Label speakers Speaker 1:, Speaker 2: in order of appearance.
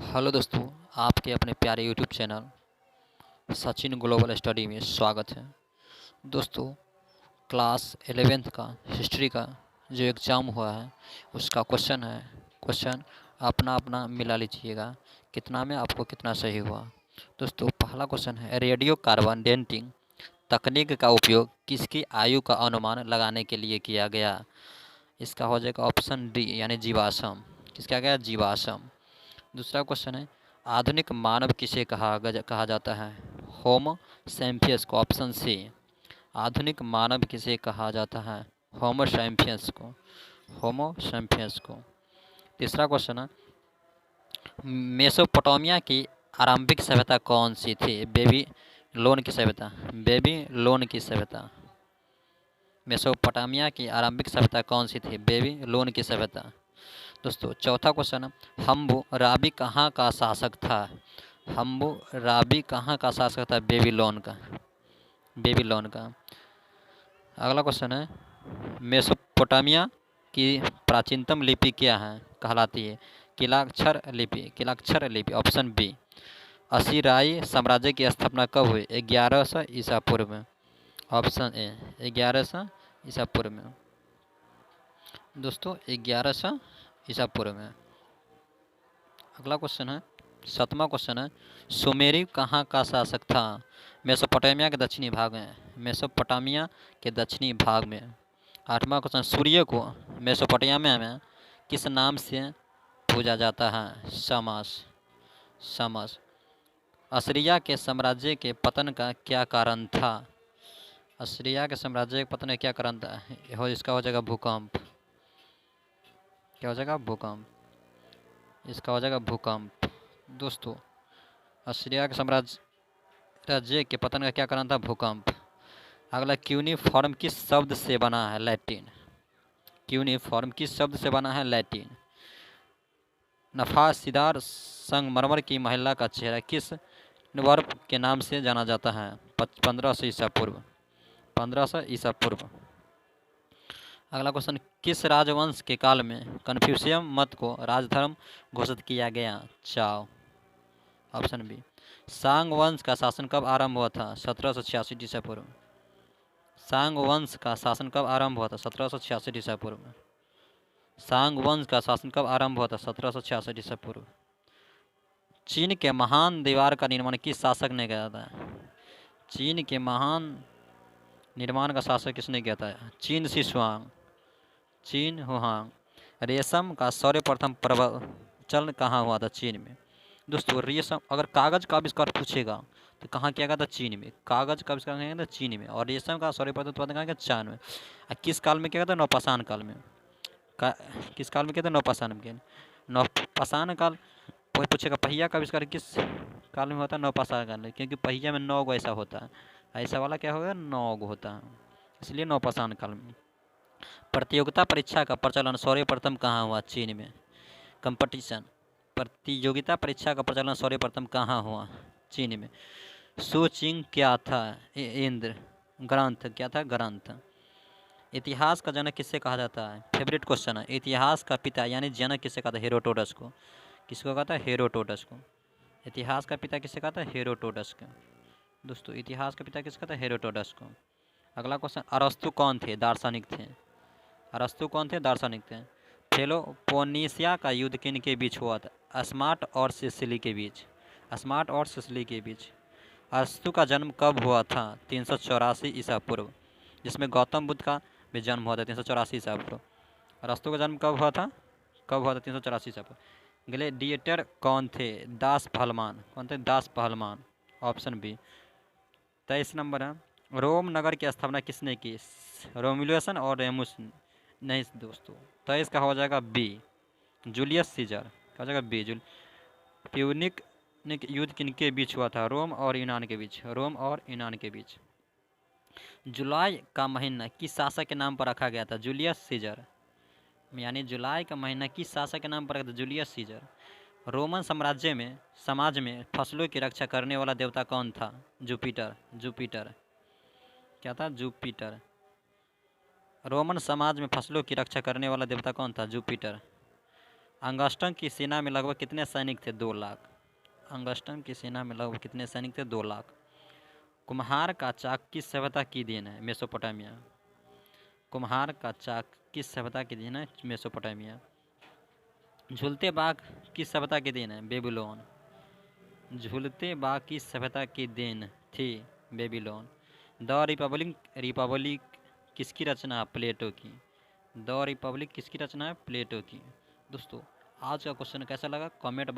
Speaker 1: Hello दोस्तों, आपके अपने प्यारे YouTube channel Sachin global study में स्वागत है। दोस्तों, क्लास 11th का हिस्ट्री का जो एग्ज़ाम हुआ है उसका क्वेश्चन अपना अपना मिला लीजिएगा, कितना में आपको कितना सही हुआ। दोस्तों, पहला क्वेश्चन है, रेडियो कार्बन डेटिंग तकनीक का उपयोग किसकी आयु का अनुमान लगाने के लिए किया गया। इसका हो जाएगा ऑप्शन डी यानी जीवाश्म। किसका गया? जीवाश्म। दूसरा क्वेश्चन है, आधुनिक मानव किसे कहा जाता है। होमो सैम्पियंस को। Option C. आधुनिक मानव किसे कहा जाता है? होमो सैम्पियंस को। होमो सैम्पियंस को। तीसरा क्वेश्चन है, मेसोपोटामिया की आरंभिक सभ्यता कौन सी थी। बेबी लोन की सभ्यता। बेबी लोन की सभ्यता। मेसोपोटामिया की आरंभिक सभ्यता कौन सी थी? बेबी लोन की सभ्यता। दोस्तों, चौथा क्वेश्चन, हम्मुराबी कहाँ का शासक था। हम्मुराबी कहाँ का शासक था? बेबीलोन का। बेबीलोन का। अगला क्वेश्चन है, मेसोपोटामिया की प्राचीनतम लिपि क्या है कहलाती है। किलाक्षर लिपि। किलाक्षर लिपि। Option B. असीरियाई साम्राज्य की स्थापना कब हुई? 1100 ईसा पूर्व में। ऑप्शन ए 1100 ईसा पूर्व में। दोस्तों, 1100 ईसा पूर्व में। अगला क्वेश्चन है, 7वां क्वेश्चन है, सुमेरी कहाँ का शासक था। मेसोपोटामिया के दक्षिणी भाग में। मेसोपोटामिया के दक्षिणी भाग में। 8वां क्वेश्चन, सूर्य को मेसोपोटामिया में किस नाम से पूजा जाता है। शमस। शमस। असीरिया के साम्राज्य के पतन का क्या कारण था। असीरिया के साम्राज्य के पतन का क्या कारण था? इसका हो जाएगा भूकंप। क्या हो जाएगा? भूकंप। इसका हो जाएगा भूकंप। दोस्तों, असीरिया के साम्राज्य के पतन का क्या कारण था? भूकंप। अगला, क्यूनिफॉर्म किस शब्द से बना है। लैटिन। क्यूनिफॉर्म किस शब्द से बना है? लैटिन। नफासीदार संगमरमर की महिला का चेहरा किस वर्ब के नाम से जाना जाता है। 1500 ईसा पूर्व। 1500 ईसा पूर्व। अगला क्वेश्चन, किस राजवंश के काल में कन्फ्यूशियम मत को राजधर्म घोषित किया गया। चाओ। Option B. सांग वंश का शासन कब आरंभ हुआ था। 1786 ईसा पूर्व। सांग वंश का शासन कब आरंभ हुआ था। 1786 ईसा पूर्व में। सांग वंश का शासन कब आरंभ हुआ था। 1786 ईसा पूर्व। चीन के महान दीवार का निर्माण किस शासक ने किया था। चीन के महान निर्माण का शासक किसने किया था। चीन शिशुआंग। चीन हुआंग। रेशम का सर्वप्रथम प्रवचन कहाँ हुआ था। चीन में। दोस्तों, रेशम अगर कागज का आविष्कार पूछेगा तो कहाँ किया गया था। चीन में। कागज का आविष्कार किया गया था चीन में। और रेशम का सर्वप्रथम उत्पादन कहाँ किया? चाइना में। किस काल में किया गया था? नवपाषाण काल में। किस काल में किया था? नवपाषाण में। नवपाषाण काल पूछेगा। पहिया का आविष्कार किस काल में होता है? नवपाषाण काल में, क्योंकि पहिया में 9 गो ऐसा होता है। ऐसा वाला क्या होगा? 9 गो होता है, इसलिए नवपाषाण काल में। प्रतियोगिता परीक्षा का प्रचलन सर्वप्रथम कहाँ हुआ? चीन में। कंपटीशन प्रतियोगिता परीक्षा का प्रचलन सर्वप्रथम कहाँ हुआ? चीन में। सूचिंग क्या था? इंद्र। ग्रंथ क्या था? ग्रंथ। इतिहास का जनक किससे कहा जाता है? फेवरेट क्वेश्चन है। इतिहास का पिता यानी जनक किससे कहा था? हेरोडोटस को। किसको कहा था? हेरोडोटस को। इतिहास का पिता किससे कहा था? हेरोडोटस को। दोस्तों, इतिहास का पिता किसका था? हेरोडोटस को। अगला क्वेश्चन, अरस्तु कौन थे? दार्शनिक थे। अरस्तु कौन थे? दार्शनिक थे। पेलोपोनेशिया का युद्ध किन के बीच हुआ था? स्मार्ट और सिसिली के बीच। स्मार्ट और सिसिली के बीच। अरस्तु का जन्म कब हुआ था? 384 ईसा पूर्व, जिसमें गौतम बुद्ध का भी जन्म हुआ था 384 ईसा पूर्व। अरस्तु का जन्म कब हुआ था? कब हुआ था? 384 ईसा पूर्व। ग्लेडिएटर कौन थे? दास पहलवान। कौन थे? दास पहलवान। Option B. 23 नंबर है, रोम नगर की स्थापना किसने की? रोमुलस और रेमुस। नहीं दोस्तों, तो इसका हो जाएगा बी, जूलियस सीजर। क्या हो जाएगा? बी। प्यूनिक युद्ध किनके बीच हुआ था? रोम और यूनान के बीच। रोम और यूनान के बीच। जुलाई का महीना किस शासक के नाम पर रखा गया था? Julius Caesar. यानी जुलाई का महीना किस शासक के नाम पर रखा था? Julius Caesar. रोमन साम्राज्य में समाज में फसलों की रक्षा करने वाला देवता कौन था? जुपिटर। जुपिटर। क्या था? जुपिटर। रोमन समाज में फसलों की रक्षा करने वाला देवता कौन था? जुपिटर। अंगस्टम की सेना में लगभग कितने सैनिक थे? 2 लाख। अंगस्टम की सेना में लगभग कितने सैनिक थे? 2 लाख। कुम्हार का चाक किस सभ्यता की देन है? मेसोपोटामिया। कुम्हार का चाक किस सभ्यता की देन है? मेसोपोटामिया। झूलते बाघ किस सभ्यता की देन है? बेबीलोन। झूलते बाघ किस सभ्यता की देन थी? बेबीलोन। द रिपब्लिक किसकी रचना है? प्लेटो की। द रिपब्लिक किसकी रचना है? प्लेटो की। दोस्तों आज का क्वेश्चन कैसा लगा कमेंट